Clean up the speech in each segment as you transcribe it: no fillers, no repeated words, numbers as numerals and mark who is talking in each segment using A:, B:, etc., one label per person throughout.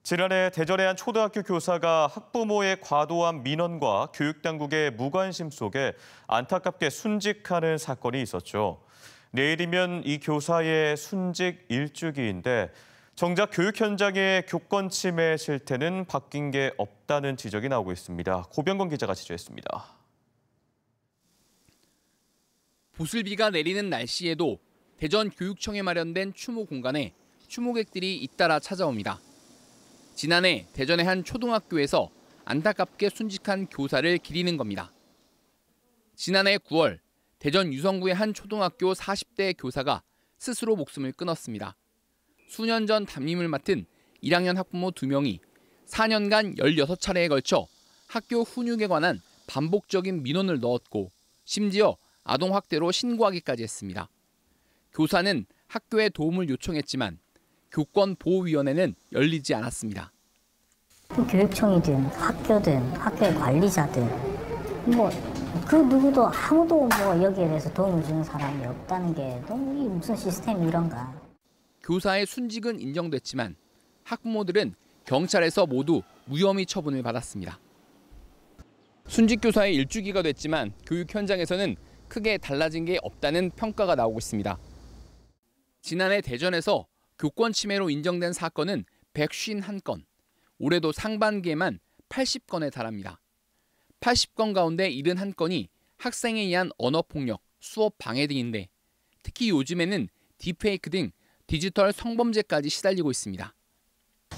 A: 지난해 대전의 한 초등학교 교사가 학부모의 과도한 민원과 교육당국의 무관심 속에 안타깝게 순직하는 사건이 있었죠. 내일이면 이 교사의 순직 일주기인데 정작 교육 현장의 교권 침해 실태는 바뀐 게 없다는 지적이 나오고 있습니다. 고병건 기자가 취재했습니다.
B: 보슬비가 내리는 날씨에도 대전 교육청에 마련된 추모 공간에 추모객들이 잇따라 찾아옵니다. 지난해 대전의 한 초등학교에서 안타깝게 순직한 교사를 기리는 겁니다. 지난해 9월 대전 유성구의 한 초등학교 40대 교사가 스스로 목숨을 끊었습니다. 수년 전 담임을 맡은 1학년 학부모 2명이 4년간 16차례에 걸쳐 학교 훈육에 관한 반복적인 민원을 넣었고 심지어 아동학대로 신고하기까지 했습니다. 교사는 학교에 도움을 요청했지만 교권보호위원회는 열리지 않았습니다.
C: 교육청이든 학교든 학교의 관리자든 그 누구도 아무도 여기에 대해서 도움을 주는 사람이 없다는 게 너무 이 무슨 시스템이 이런가.
B: 교사의 순직은 인정됐지만 학부모들은 경찰에서 모두 무혐의 처분을 받았습니다. 순직 교사의 일주기가 됐지만 교육 현장에서는 크게 달라진 게 없다는 평가가 나오고 있습니다. 지난해 대전에서 교권 침해로 인정된 사건은 151건, 올해도 상반기에만 80건에 달합니다. 80건 가운데 71건이 학생에 의한 언어폭력, 수업 방해 등인데 특히 요즘에는 딥페이크 등 디지털 성범죄까지 시달리고 있습니다.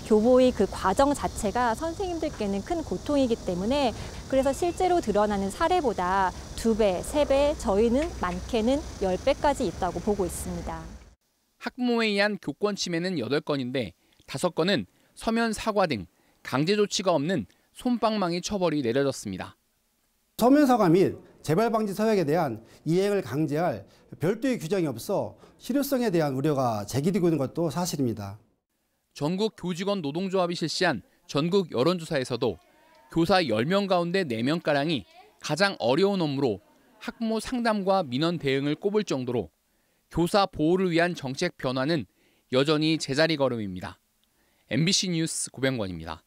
D: 교보의 그 과정 자체가 선생님들께는 큰 고통이기 때문에 그래서 실제로 드러나는 사례보다 2배, 3배, 저희는 많게는 10배까지 있다고 보고 있습니다.
B: 학부모에 의한 교권 침해는 8건인데 5건은 서면 사과 등 강제 조치가 없는 솜방망이 처벌이 내려졌습니다.
E: 서면 사과 및 재발 방지 서약에 대한 이행을 강제할 별도의 규정이 없어 실효성에 대한 우려가 제기되고 있는 것도 사실입니다.
B: 전국 교직원 노동조합이 실시한 전국 여론조사에서도 교사 10명 가운데 4명가량이 가장 어려운 업무로 학부모 상담과 민원 대응을 꼽을 정도로 교사 보호를 위한 정책 변화는 여전히 제자리 걸음입니다. MBC 뉴스 고병건입니다.